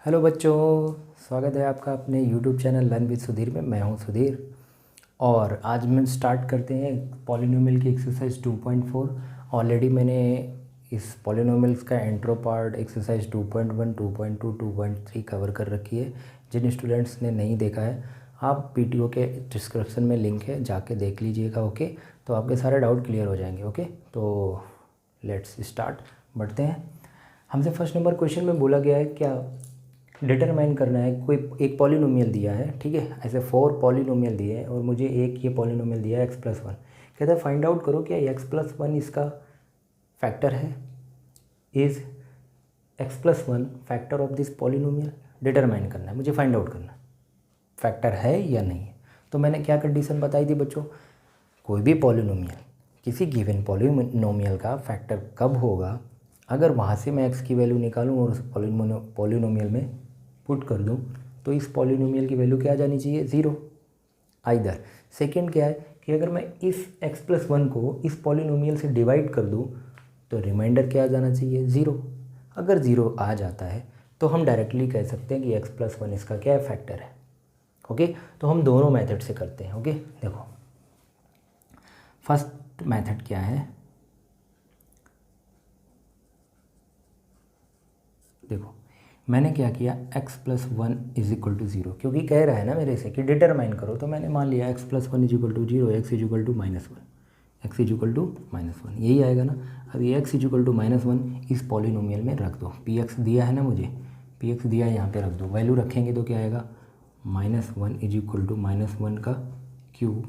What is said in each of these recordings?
Hello बच्चों, स्वागत है आपका अपने YouTube channel learn with Sudhir में। मैं हूं सुधीर और आज हम स्टार्ट करते हैं पॉलिनोमियल की एक्सरसाइज 2.4। ऑलरेडी मैंने इस पॉलिनोमियल्स का इंट्रो पार्ट एक्सरसाइज 2.1, 2.2, 2.3 कवर कर रखी है। जिन स्टूडेंट्स ने नहीं देखा है, आप पीटीओ के डिस्क्रिप्शन में लिंक है, जाके देख लीजिएगा। ओके, तो आपके सारे डाउट क्लियर हो जाएंगे। ओके, तो लेट्स स्टार्ट, बढ़ते हैं। हमसे फर्स्ट नंबर क्वेश्चन में बोला गया है क्या डिटरमाइन करना है। कोई एक पॉलिनोमियल दिया है, ठीक है, ऐसे 4 पॉलिनोमियल दिए हैं और मुझे एक ये पॉलिनोमियल दिया है x+1। कहता है फाइंड आउट करो क्या x+1 इसका फैक्टर है। Is x+1 factor of this polynomial. Determine करना है, मुझे फाइंड आउट करना है फैक्टर है या नहीं है। तो मैंने क्या कंडीशन बताई थी बच्चों, कोई भी पॉलिनोमियल, किसी गिवन पॉलिनोमियल का फैक्टर कब होगा, अगर वहाँ से मैं x की वैल्यू निकालूं और उस पॉलिनोमियल में पुट कर दूं तो इस पॉलिनोमियल की वैल्यू क्या आ जानी चाहिए, 0 आइदर। सेकेंड क्या है कि अगर मैं इस x+1 को इस पॉलिनोमियल से डिवाइड कर दूं तो रिमाइंडर क्या आ जाना चाहिए, 0। अगर 0 आ जाता है तो हम डायरेक्टली कह सकते हैं कि x+1 इसका क्या है, फैक्टर है। ओके, तो हम दोनों मेथड से करते हैं। ओके, देखो फर्स्ट मेथड क्या है, देखो मैंने क्या किया, x+1 = 0, क्योंकि कह रहा है ना मेरे से कि डिटरमाइन करो, तो मैंने मान लिया x+1 = 0, x = -1, x = -1, यही आएगा ना। अब ये x = -1 इस पॉलिनोमियल में रख दो। px दिया है ना मुझे, px दिया है, यहाँ पे रख दो। वैल्यू रखेंगे तो क्या आएगा, -1 = -1 का क्यूब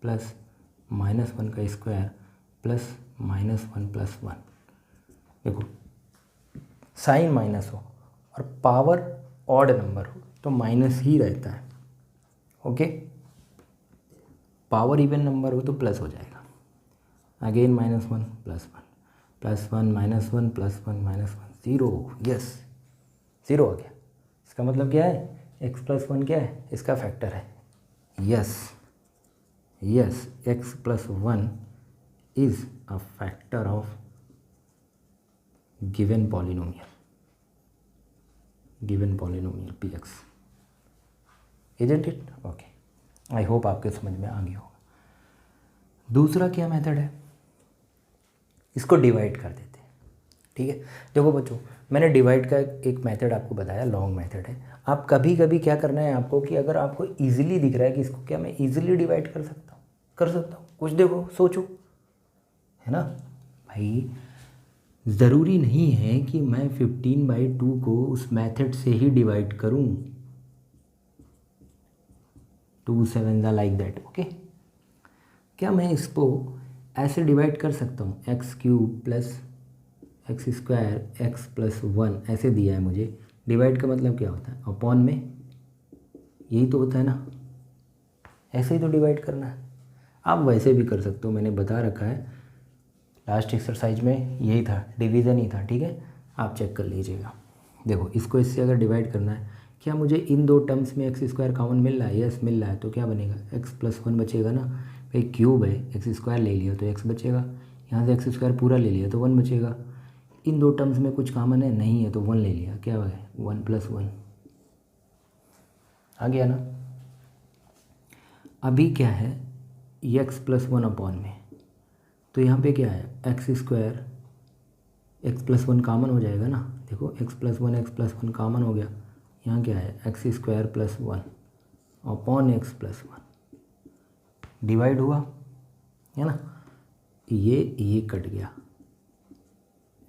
प्लस -1 का स्क्वायर प्लस -1 + 1। देखो साइन माइनस हो और पावर ऑड नंबर हो तो माइनस ही रहता है। ओके, पावर इवन नंबर हो तो प्लस हो जाएगा। अगेन -1 + 1 +1 -1 +1 -1 0। यस, 0 आ गया। इसका मतलब क्या है, x+1 क्या है, इसका फैक्टर है। Yes yes, x+1 is a factor of given polynomial px, isn't it? Okay, I hope आपके समझ में आ गया होगा। दूसरा क्या मेथड है, इसको डिवाइड कर देते हैं। ठीक है, देखो बच्चों, मैंने डिवाइड का एक मेथड आपको बताया, लॉन्ग मेथड है। आप कभी कभी क्या करना है आपको कि अगर आपको इजीली दिख रहा है कि इसको क्या मैं इजीली डिवाइड कर सकता हूँ, कुछ देखो, सोचो, है ना भाई। ज़रूरी नहीं है कि मैं 15/2 को उस मेथड से ही डिवाइड करूं। 2 7 लाइक दैट। ओके, क्या मैं इसको ऐसे डिवाइड कर सकता हूँ, x³ + x² x + 1 ऐसे दिया है मुझे। डिवाइड का मतलब क्या होता है, अपॉन में, यही तो होता है ना, ऐसे ही तो डिवाइड करना है। आप वैसे भी कर सकते हो, मैंने बता रखा है लास्ट एक्सरसाइज में, यही था, डिवीज़न ही था। ठीक है, आप चेक कर लीजिएगा। देखो इसको इससे अगर डिवाइड करना है, क्या मुझे इन दो टर्म्स में x² कॉमन मिल रहा है, यस मिल रहा है, तो क्या बनेगा, x+1 बचेगा ना भाई। क्यूब है, x² ले लिया तो x बचेगा, यहाँ से x² पूरा ले लिया तो 1 बचेगा। इन दो टर्म्स में कुछ कॉमन है, नहीं है, तो 1 ले लिया, क्या है 1 + 1 आ गया ना। अभी क्या है, x+1 अपॉन में, तो यहाँ पे क्या है, x² x+1 कॉमन हो जाएगा ना। देखो x+1 कॉमन हो गया, यहाँ क्या है x² + 1 अपॉन x+1 डिवाइड हुआ, है ना। ये कट गया,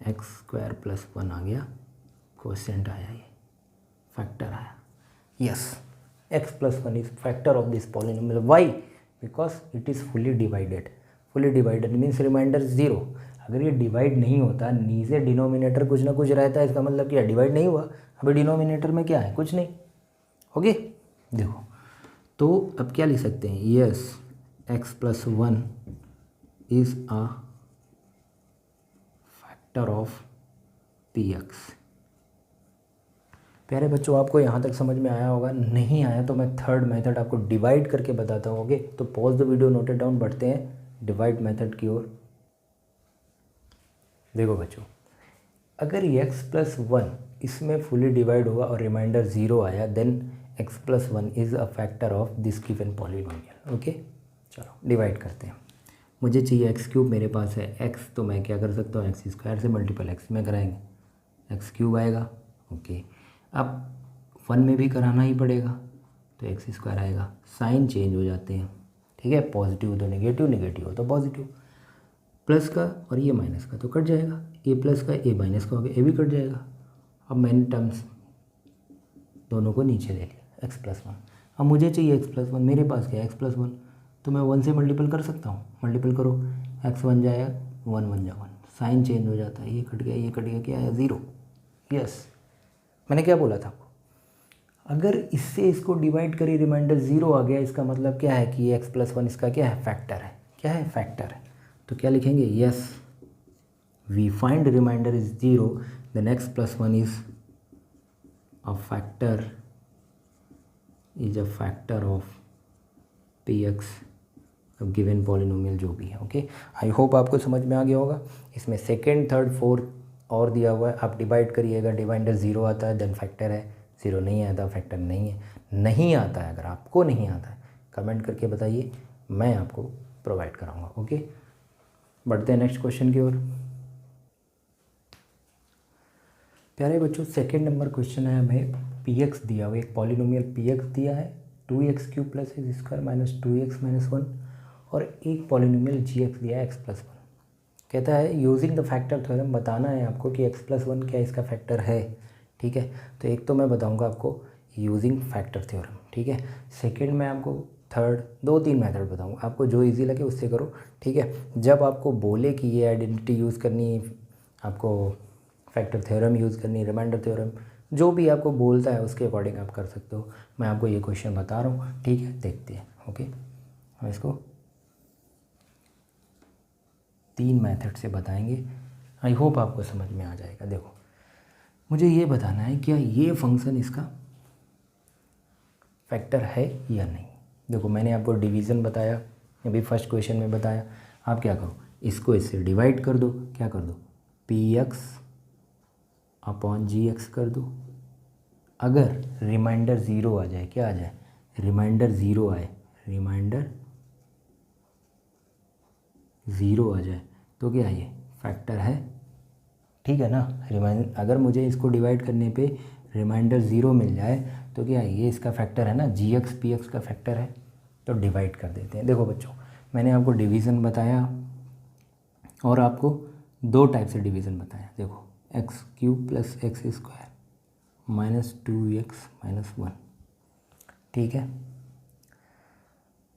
x² + 1 आ गया, क्वोशिएंट आया, ये फैक्टर आया। Yes, x+1 is factor of this polynomial. Why, because it is fully divided means remainder 0। अगर ये डिवाइड नहीं होता, नीचे डिनोमिनेटर कुछ ना कुछ रहता है, इसका मतलब क्या, डिवाइड नहीं हुआ। अभी डिनोमिनेटर में क्या है, कुछ नहीं। ओके, देखो तो अब क्या लिख सकते हैं, yes x+1 is a factor of px। प्यारे बच्चों, आपको यहाँ तक समझ में आया होगा, नहीं आया तो मैं थर्ड मेथड आपको डिवाइड करके बताता हूँ। ओके, तो pause the video, note it down, बढ़ते हैं डिवाइड मेथड की ओर। देखो बच्चों, अगर x+1 इसमें फुली डिवाइड होगा और रिमाइंडर 0 आया, then x+1 is a factor of this given polynomial. Okay, चलो डिवाइड करते हैं। मुझे चाहिए x3, मेरे पास है x, तो मैं क्या कर सकता हूँ, x² से मल्टीपल x में कराएंगे x³ आएगा। ओके, अब 1 में भी कराना ही पड़ेगा तो x² आएगा। साइन चेंज हो जाते हैं, ठीक है, पॉजिटिव हो तो नेगेटिव, नेगेटिव हो तो पॉजिटिव। प्लस का और ये माइनस का तो कट जाएगा, a प्लस का a माइनस का हो गया, a भी कट जाएगा। अब मैंने टर्म्स दोनों को नीचे ले लिया, x+1। अब मुझे चाहिए x+1, मेरे पास क्या है x+1, तो मैं 1 से मल्टीपल कर सकता हूँ, मल्टीपल करो, x बन जाएगा 1 बन जा 1, साइन चेंज हो जाता है, ये कट गया, ये कट गया, क्या है 0। यस, मैंने क्या बोला था आपको, अगर इससे इसको डिवाइड करी रिमाइंडर 0 आ गया, इसका मतलब क्या है कि ये x+1 इसका क्या है, फैक्टर है। क्या है, फैक्टर है। तो क्या लिखेंगे, yes we find remainder is 0, then x+1 is a factor of px given polynomial जो भी है। ओके, आई होप आपको समझ में आ गया होगा। इसमें सेकेंड, थर्ड, फोर्थ और दिया हुआ है, आप डिवाइड करिएगा, डिवाइडर 0 आता है देन फैक्टर है, 0 नहीं आता फैक्टर नहीं है। नहीं आता है, अगर आपको नहीं आता है कमेंट करके बताइए, मैं आपको प्रोवाइड कराऊंगा। ओके, बढ़ते हैं नेक्स्ट क्वेश्चन की ओर। प्यारे बच्चों, सेकेंड नंबर क्वेश्चन है, हमें px दिया हुआ, एक पॉलिनोमियल px दिया है 2x³ + x² - 2x - 1, और एक पॉलिनोमियल gx दिया है x+1। कहता है यूजिंग द फैक्टर थ्योरम, बताना है आपको कि x+1 क्या इसका फैक्टर है। ठीक है, तो एक तो मैं बताऊंगा आपको यूजिंग फैक्टर थ्योरम, ठीक है। सेकंड में आपको थर्ड, 2-3 मेथड बताऊंगा, आपको जो इजी लगे उससे करो। ठीक है, जब आपको बोले कि ये आइडेंटिटी यूज़ करनी, आपको फैक्टर थ्योरम यूज़ करनी, रिमाइंडर थ्योरम, जो भी आपको बोलता है उसके अकॉर्डिंग आप कर सकते हो। मैं आपको ये क्वेश्चन बता रहा हूँ, ठीक है, देखते हैं। ओके, हम इसको 3 मेथड से बताएंगे, आई होप आपको समझ में आ जाएगा। देखो, मुझे ये बताना है क्या ये फंक्शन इसका फैक्टर है या नहीं। देखो, मैंने आपको डिवीज़न बताया, अभी फर्स्ट क्वेश्चन में बताया, आप क्या करो, इसको इससे डिवाइड कर दो, क्या कर दो, px/gx कर दो। अगर रिमाइंडर 0 आ जाए, क्या आ जाए, रिमाइंडर 0 आए, रिमाइंडर 0 आ जाए तो क्या ये फैक्टर है, ठीक है ना। अगर मुझे इसको डिवाइड करने पे रिमाइंडर 0 मिल जाए तो क्या ये इसका फैक्टर है ना, gx px का फैक्टर है, तो डिवाइड कर देते हैं। देखो बच्चों, मैंने आपको डिवीज़न बताया और आपको 2 टाइप से डिवीज़न बताया। देखो, x³ + x² - 2x - 1, ठीक है।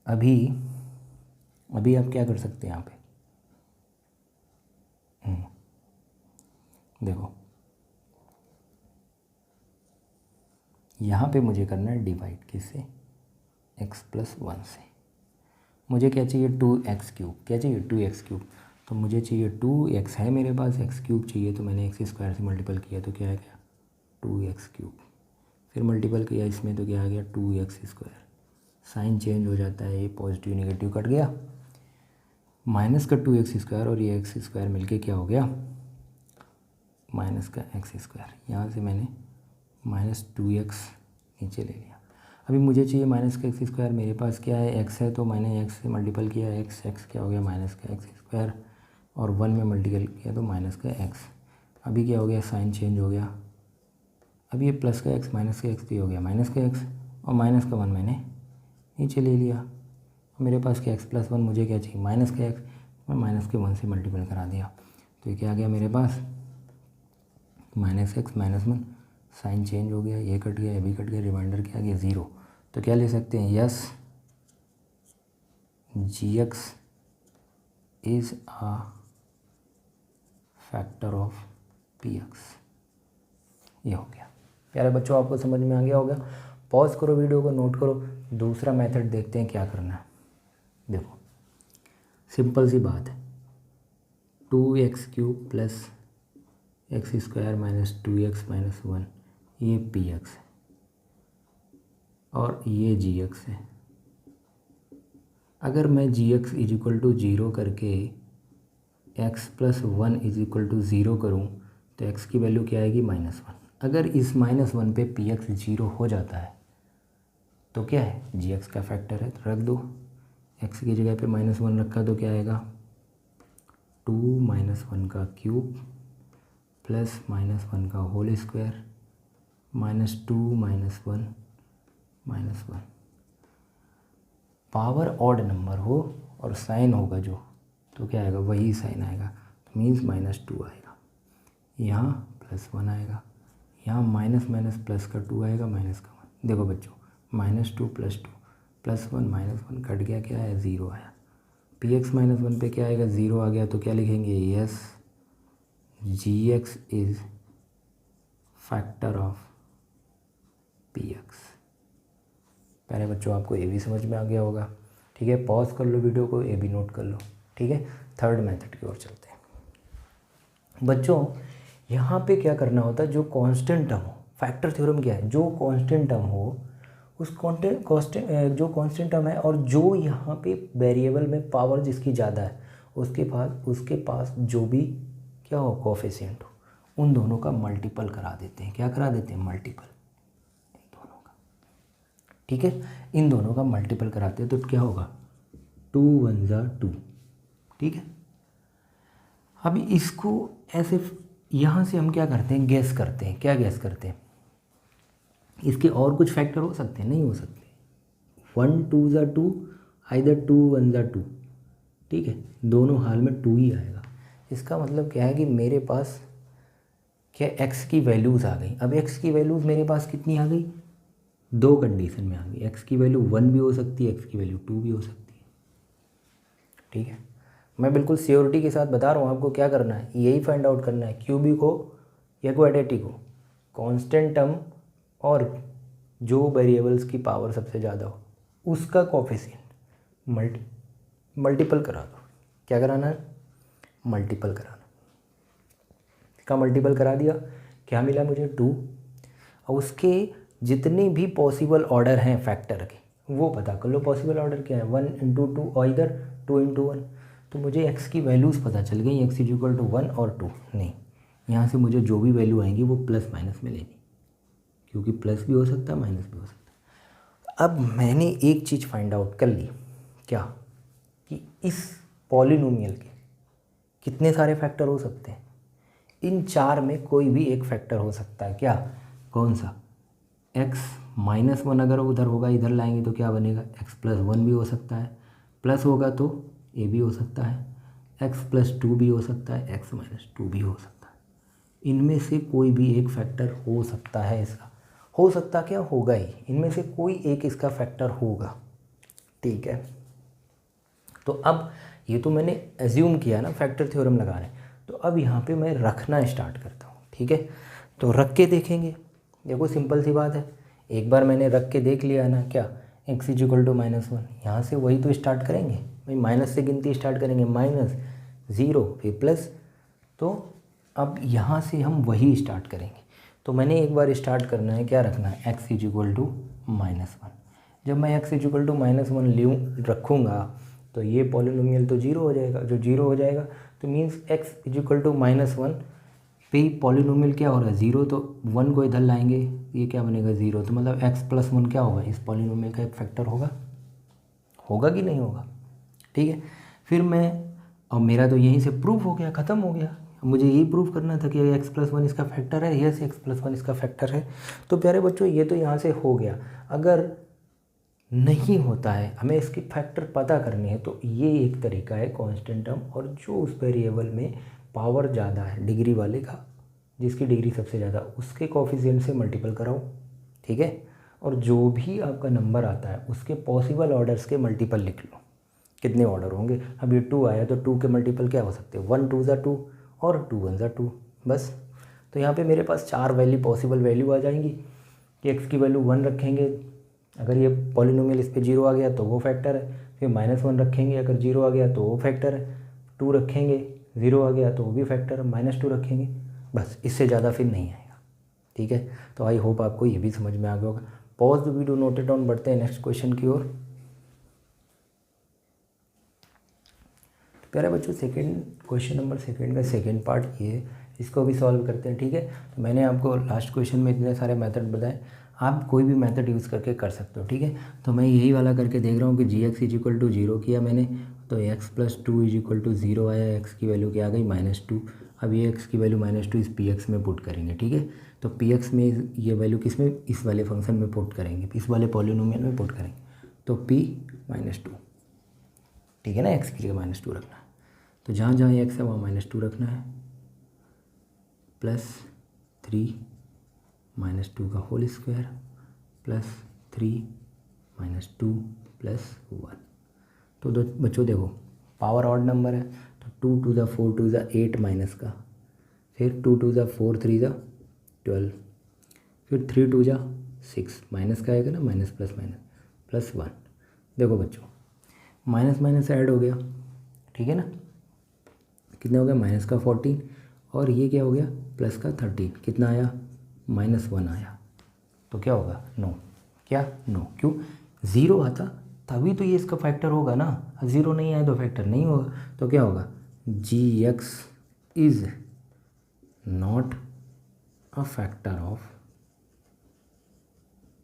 अभी आप क्या कर सकते हैं यहाँ पे, देखो यहाँ पे मुझे करना है डिवाइड, किससे, x+1 से। मुझे क्या चाहिए, 2x³, क्या चाहिए 2x³, तो मुझे चाहिए 2x है मेरे पास, x³ चाहिए, तो मैंने x² से मल्टीपल किया तो क्या आ गया 2x³, फिर मल्टीपल किया इसमें तो क्या आ गया 2x²। साइन चेंज हो जाता है, ये पॉजिटिव नेगेटिव कट गया, माइनस का 2x² और ये x² मिलके क्या हो गया, माइनस का x²। यहाँ से मैंने -2x नीचे ले लिया। अभी मुझे चाहिए माइनस का x², मेरे पास क्या है x है, तो मैंने x से मल्टीपल किया, x क्या हो गया माइनस का x², और 1 में मल्टीपल किया तो माइनस का x। अभी क्या हो गया, साइन चेंज हो गया, अभी ये प्लस का x माइनस का x भी हो गया माइनस का x, और माइनस का 1 मैंने नीचे ले लिया। मेरे पास क्या x+1, मुझे क्या चाहिए माइनस का x, मैं माइनस के 1 से मल्टीपल करा दिया, तो ये क्या आ गया मेरे पास -x - 1, साइन चेंज हो गया, ये कट गया, ये भी कट गया, रिमाइंडर क्या आ गया 0। तो क्या ले सकते हैं, yes gx is a factor of px। ये हो गया। प्यारे बच्चों, आपको समझ में आ गया होगा। पॉज करो, वीडियो को नोट करो, दूसरा मेथड देखते हैं क्या करना है। देखो, सिंपल सी बात है, 2x³ + x² - 2x - 1, ये px है और ये gx है। अगर मैं gx = 0 करके x+1 = 0 करूँ तो x की वैल्यू क्या आएगी, -1। अगर इस -1 पे पी एक्स 0 हो जाता है तो क्या है, जी एक्स का फैक्टर है, तो रख दो। एक्स की जगह पे -1 रखा तो क्या आएगा, 2 -1 का क्यूब प्लस -1 का whole square -2 -1 -1। Power odd number हो और साइन होगा जो, तो क्या आएगा, वही साइन आएगा, तो मीन्स -2 आएगा। यहाँ +1 आएगा, यहाँ माइनस माइनस प्लस का 2 आएगा, माइनस का 1। देखो बच्चों, -2 + 2 +1 -1 कट गया, क्या है, 0 आया। पी एक्स -1 पे क्या आएगा, 0 आ गया, तो क्या लिखेंगे, yes g x is factor of P x. पहले बच्चों आपको ए भी समझ में आ गया होगा, ठीक है। पॉज कर लो वीडियो को, ए भी नोट कर लो, ठीक है। थर्ड मेथड की ओर चलते हैं बच्चों। यहाँ पे क्या करना होता है, जो कांस्टेंट टर्म हो, फैक्टर थ्योरम क्या है, जो कांस्टेंट टर्म हो उस जो कांस्टेंट टर्म है और जो यहाँ पे वेरिएबल में पावर जिसकी ज़्यादा है उसके पास जो भी क्या हो, कोफिशिएंट हो, उन दोनों का मल्टीपल करा देते हैं। क्या करा देते हैं, मल्टीपल, इन दोनों का, ठीक है। इन दोनों का मल्टीपल कराते हैं तो क्या होगा, 2 1 ज़ा 2, ठीक है। अब इसको ऐसे यहाँ से हम क्या करते हैं, गैस करते हैं। क्या गैस करते हैं, इसके और कुछ फैक्टर हो सकते हैं, नहीं हो सकते। 1 2 ज़ा 2, आइदर 2 1 ज़ा 2, ठीक है, दोनों हाल में 2 ही आएगा। इसका मतलब क्या है कि मेरे पास क्या x की वैल्यूज़ आ गई। अब x की वैल्यूज़ मेरे पास कितनी आ गई, 2 कंडीशन में आ गई। x की वैल्यू 1 भी हो सकती है, x की वैल्यू 2 भी हो सकती है, ठीक है। मैं बिल्कुल श्योरिटी के साथ बता रहा हूँ आपको क्या करना है, यही फाइंड आउट करना है, क्यूबिक हो या क्वाड्रेटिक हो, कांस्टेंट टर्म और जो वेरिएबल्स की पावर सबसे ज़्यादा हो उसका कोफिशिएंट मल्टीपल करा दो। क्या कराना है, मल्टीपल कराना। इसका मल्टीपल करा दिया, क्या मिला मुझे, 2। और उसके जितने भी पॉसिबल ऑर्डर हैं फैक्टर के वो पता कर लो। पॉसिबल ऑर्डर क्या है, 1 × 2 और इधर 2 × 1। तो मुझे x की वैल्यूज़ पता चल गई, x = 1 और 2। नहीं, यहाँ से मुझे जो भी वैल्यू आएंगी वो प्लस माइनस में लेनी, क्योंकि प्लस भी हो सकता है माइनस भी हो सकता है। अब मैंने एक चीज़ फाइंड आउट कर ली, क्या, कि इस पॉलिनोमियल के कितने सारे फैक्टर हो सकते हैं, इन 4 में कोई भी एक फैक्टर हो सकता है। क्या, कौन सा, x -1 अगर उधर होगा, इधर लाएंगे तो क्या बनेगा, x + 1 भी हो सकता है, प्लस होगा तो a भी हो सकता है, x + 2 भी हो सकता है, x - 2 भी हो सकता है। इनमें से कोई भी एक फैक्टर हो सकता है इसका, हो सकता क्या, होगा ही, इनमें से कोई एक इसका फैक्टर होगा, ठीक है। तो अब ये तो मैंने एज्यूम किया ना फैक्टर थ्योरम लगा रहे, तो अब यहाँ पे मैं रखना स्टार्ट करता हूँ, ठीक है। तो रख के देखेंगे, देखो सिंपल सी बात है, एक बार मैंने रख के देख लिया ना, क्या, x = -1, यहाँ से वही तो स्टार्ट करेंगे भाई, माइनस से गिनती स्टार्ट करेंगे, -0 फिर प्लस। तो अब यहाँ से हम वही स्टार्ट करेंगे। तो मैंने एक बार स्टार्ट करना है, क्या रखना है, x = -1। जब मैं x = -1 रखूँगा तो ये पॉलिनोमियल तो 0 हो जाएगा, जो 0 हो जाएगा तो मीन्स x = -1 पे पॉलिनोमियल क्या हो रहा है, 0, तो 1 को इधर लाएंगे, ये क्या बनेगा, 0। तो मतलब x + 1 क्या होगा, इस पॉलिनोमियल का एक फैक्टर होगा, होगा कि नहीं होगा, ठीक है। फिर मैं, और मेरा तो यहीं से प्रूफ हो गया, ख़त्म हो गया। मुझे यही प्रूफ करना था कि x + 1 इसका फैक्टर है, यस x + 1 इसका फैक्टर है। तो प्यारे बच्चों ये तो यहाँ से हो गया। अगर नहीं होता है, हमें इसकी फैक्टर पता करनी है, तो ये एक तरीका है कांस्टेंट टर्म और जो उस वेरिएबल में पावर ज़्यादा है डिग्री वाले का, जिसकी डिग्री सबसे ज़्यादा, उसके कोफिशिएंट से मल्टीपल कराओ, ठीक है। और जो भी आपका नंबर आता है उसके पॉसिबल ऑर्डर्स के मल्टीपल लिख लो, कितने ऑर्डर होंगे। अब ये 2 आया तो 2 के मल्टीपल क्या हो सकते हैं, 1 2 ज़ा 2 और 2 1 ज़ा 2, बस। तो यहाँ पे मेरे पास 4 पॉसिबल वैल्यू आ जाएंगी कि x की वैल्यू 1 रखेंगे, अगर ये पॉलिनोमियल इस पे 0 आ गया तो वो फैक्टर है, फिर -1 रखेंगे, अगर 0 आ गया तो वो फैक्टर है, 2 रखेंगे, 0 आ गया तो वो भी फैक्टर है, -2 रखेंगे, बस, इससे ज़्यादा फिर नहीं आएगा, ठीक है। तो आई होप आपको ये भी समझ में आ गया होगा। Pause the video, note it down, बढ़ते हैं नेक्स्ट क्वेश्चन की ओर। प्यारे बच्चों, सेकंड क्वेश्चन नंबर सेकंड का सेकंड पार्ट ये इसको भी सॉल्व करते हैं, ठीक है। तो मैंने आपको लास्ट क्वेश्चन में इतने सारे मेथड बताए, आप कोई भी मेथड यूज़ करके कर सकते हो, ठीक है। तो मैं यही वाला करके देख रहा हूँ कि g x is equal to 0 किया मैंने, तो x plus 2 is equal to 0 आया, एक्स की वैल्यू क्या आ गई -2। अब ये एक्स की वैल्यू -2 इस पी एक्स में पुट करेंगे, ठीक है। तो पी एक्स में ये वैल्यू किस में, इस वाले फंक्शन में पुट करेंगे, इस वाले पॉलिनोमियल में पुट करेंगे, तो p -2, ठीक है ना, एक्स की जगह -2 रखना है। तो जहाँ जहाँ एक्स है वहाँ -2 रखना है, +3 -2 का होल स्क्वायर +3 -2 +1। तो बच्चों देखो पावर ऑड नंबर है, तो 2 to the 4 to the 8 minus का, फिर 2 टू द 4 3 द 12, फिर 3 टू द 6 माइनस का आएगा ना, माइनस प्लस माइनस +1। देखो बच्चों माइनस माइनस ऐड हो गया, ठीक है ना, कितना हो गया माइनस का 14, और ये क्या हो गया प्लस का 13, कितना आया -1 आया। तो क्या होगा नो, क्या नो, क्यों 0 आता तभी तो ये इसका फैक्टर होगा ना, 0 नहीं आए तो फैक्टर नहीं होगा। तो क्या होगा G x is not a factor of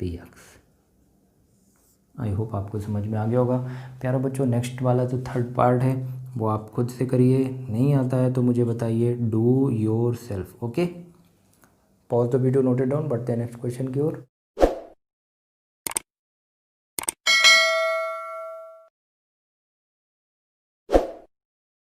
P x. I hope आपको समझ में आ गया होगा प्यारो बच्चों। नेक्स्ट वाला जो थर्ड पार्ट है वो आप खुद से करिए, नहीं आता है तो मुझे बताइए, do your self, okay. Pause the video, note it down, बढ़ते हैं नेक्स्ट क्वेश्चन की ओर।